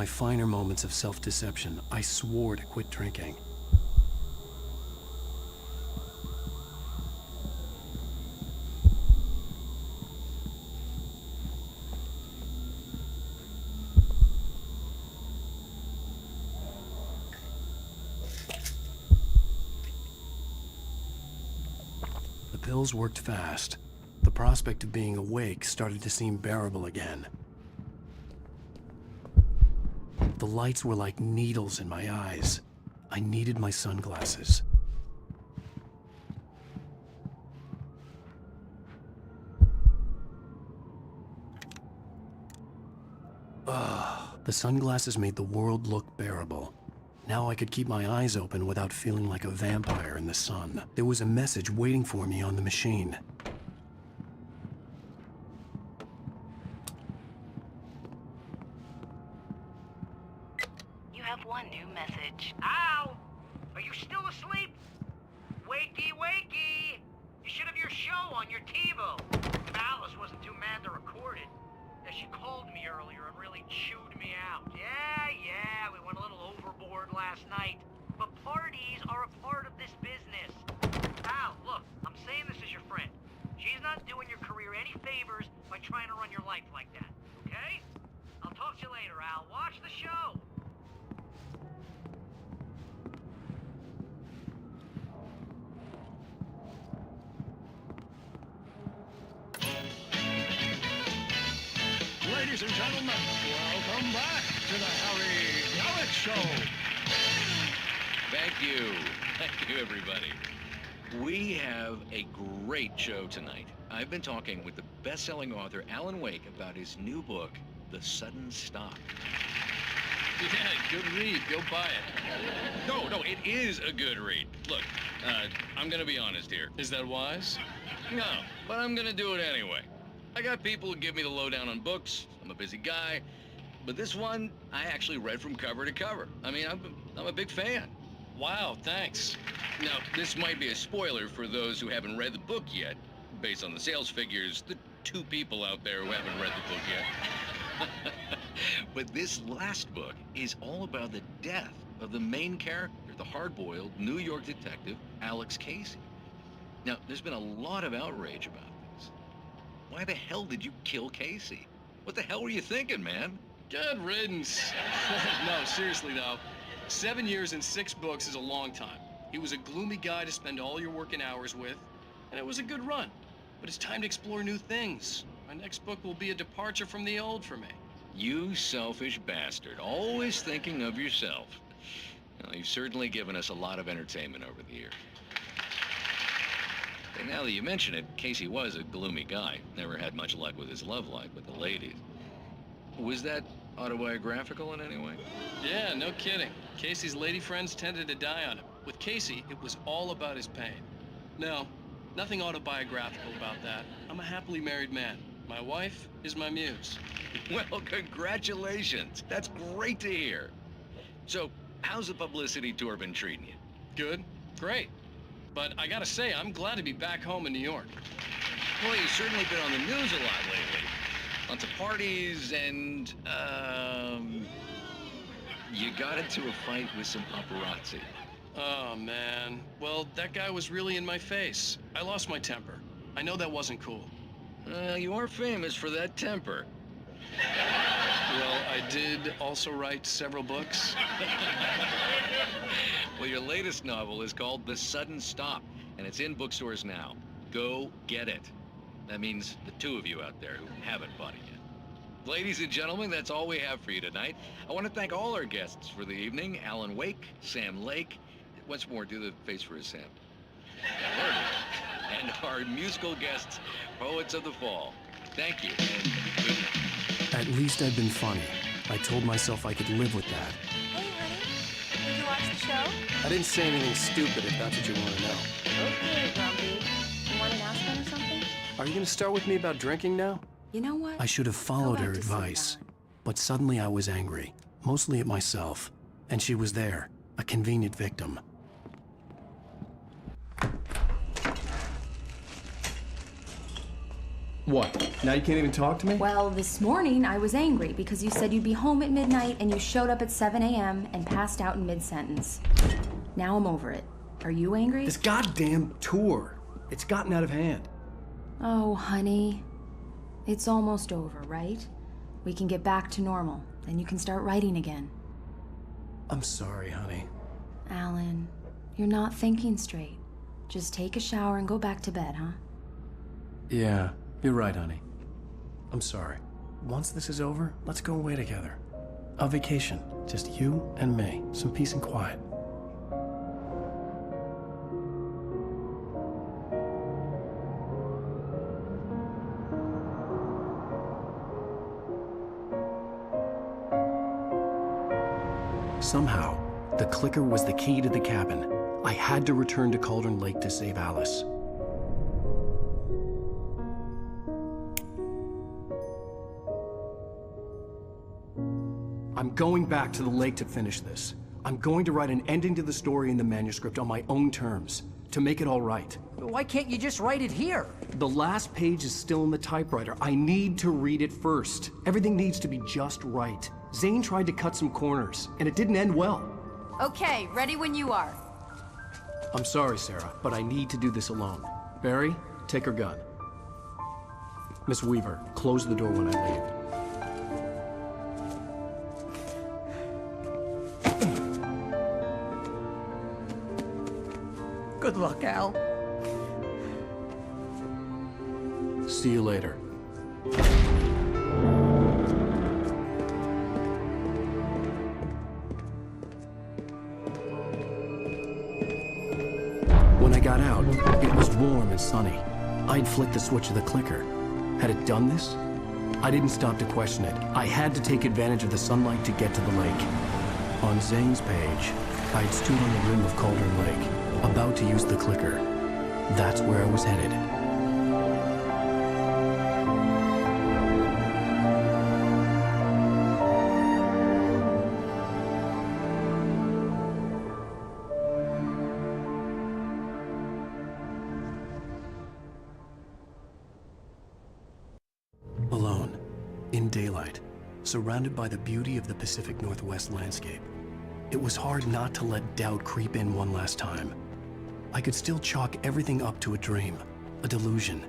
my finer moments of self-deception, I swore to quit drinking. The pills worked fast. The prospect of being awake started to seem bearable again. The lights were like needles in my eyes. I needed my sunglasses. The sunglasses made the world look bearable. Now I could keep my eyes open without feeling like a vampire in the sun. There was a message waiting for me on the machine. You have one new message. Al! Are you still asleep? Wakey, wakey! You should have your show on your TiVo. If Alice wasn't too mad to record it. Yeah, she called me earlier and really chewed me out. Yeah, we went a little overboard last night. But parties are a part of this business. Al, look, I'm saying this as your friend. She's not doing your career any favors by trying to run your life like that, okay? I'll talk to you later, Al. Watch the show. Ladies and gentlemen, welcome back to the Harry Gallic Show. Thank you. Thank you, everybody. We have a great show tonight. I've been talking with the best-selling author Alan Wake about his new book, The Sudden Stop. Yeah, good read. Go buy it. No, it is a good read. Look, I'm gonna be honest here. Is that wise? No, but I'm gonna do it anyway. I got people who give me the lowdown on books. I'm a busy guy. But this one, I actually read from cover to cover. I mean, I'm a big fan. Wow, thanks. Now, this might be a spoiler for those who haven't read the book yet. Based on the sales figures, the 2 people out there who haven't read the book yet. But this last book is all about the death of the main character, the hard-boiled New York detective, Alex Casey. Now, there's been a lot of outrage about this. Why the hell did you kill Casey? What the hell were you thinking, man? Good riddance. No, seriously though. 7 years and 6 books is a long time. He was a gloomy guy to spend all your working hours with, and it was a good run. But it's time to explore new things. My next book will be a departure from the old for me. You selfish bastard, always thinking of yourself. Well, you've certainly given us a lot of entertainment over the years. And now that you mention it, Casey was a gloomy guy. Never had much luck with his love life with the ladies. Was that autobiographical in any way? Yeah, no kidding. Casey's lady friends tended to die on him. With Casey, it was all about his pain. No, nothing autobiographical about that. I'm a happily married man. My wife is my muse. Well, congratulations. That's great to hear. So, how's the publicity tour been treating you? Good, great. But I gotta say, I'm glad to be back home in New York. Well, you've certainly been on the news a lot lately. Lots of parties and, you got into a fight with some paparazzi. Oh, man. Well, that guy was really in my face. I lost my temper. I know that wasn't cool. You are famous for that temper. Well, I did also write several books. Well, your latest novel is called The Sudden Stop, and it's in bookstores now. Go get it. That means the 2 of you out there who haven't bought it yet. Ladies and gentlemen, that's all we have for you tonight. I want to thank all our guests for the evening. Alan Wake, Sam Lake. Once more, do the face for his Sam. And our musical guests, Poets of the Fall. Thank you, and good night. At least I'd been funny. I told myself I could live with that. Hey, honey. Did you watch the show? I didn't say anything stupid if that's what you want to know. Okay, Grumpy. You want an aspirin or something? Are you going to start with me about drinking now? You know what? I should have followed Go her back to sleep, advice. Alan. But suddenly I was angry, mostly at myself. And she was there, a convenient victim. What? Now you can't even talk to me? Well, this morning I was angry because you said you'd be home at midnight and you showed up at 7 a.m. and passed out in mid-sentence. Now I'm over it. Are you angry? This goddamn tour. It's gotten out of hand. Oh, honey. It's almost over, right? We can get back to normal. Then you can start writing again. I'm sorry, honey. Alan, you're not thinking straight. Just take a shower and go back to bed, huh? Yeah, you're right, honey. I'm sorry. Once this is over, let's go away together. A vacation. Just you and me. Some peace and quiet. Somehow, the clicker was the key to the cabin. I had to return to Cauldron Lake to save Alice. I'm going back to the lake to finish this. I'm going to write an ending to the story in the manuscript on my own terms, to make it all right. Why can't you just write it here? The last page is still in the typewriter. I need to read it first. Everything needs to be just right. Zane tried to cut some corners, and it didn't end well. Okay, ready when you are. I'm sorry, Sarah, but I need to do this alone. Barry, take her gun. Miss Weaver, close the door when I leave. Good luck, Al. See you later. When I got out, it was warm and sunny. I'd flicked the switch of the clicker. Had it done this? I didn't stop to question it. I had to take advantage of the sunlight to get to the lake. On Zane's page, I'd stood on the rim of Cauldron Lake, about to use the clicker. That's where I was headed. Alone, in daylight, surrounded by the beauty of the Pacific Northwest landscape. It was hard not to let doubt creep in one last time. I could still chalk everything up to a dream, a delusion.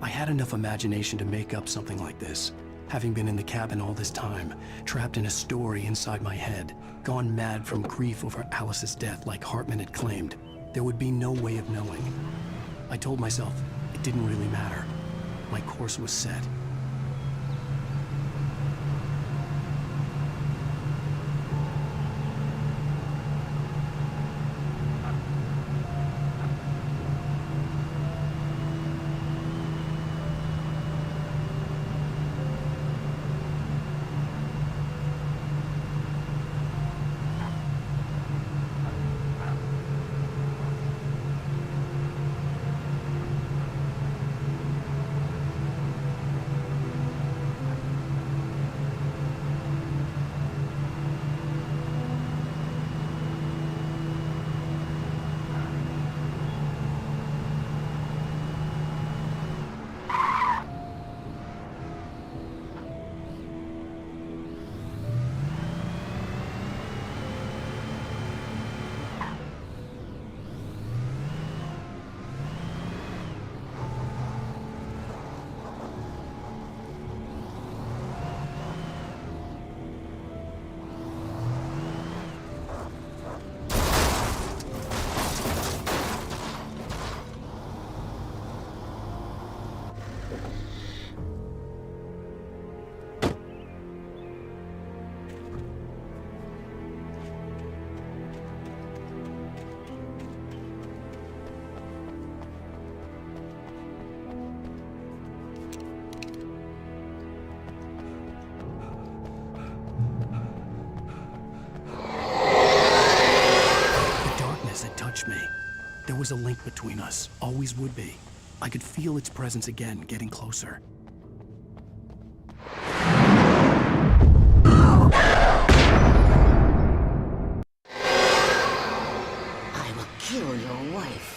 I had enough imagination to make up something like this, having been in the cabin all this time, trapped in a story inside my head, gone mad from grief over Alice's death like Hartman had claimed. There would be no way of knowing. I told myself it didn't really matter. My course was set. There was a link between us, always would be. I could feel its presence again, getting closer. I will kill your wife.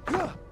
Huh.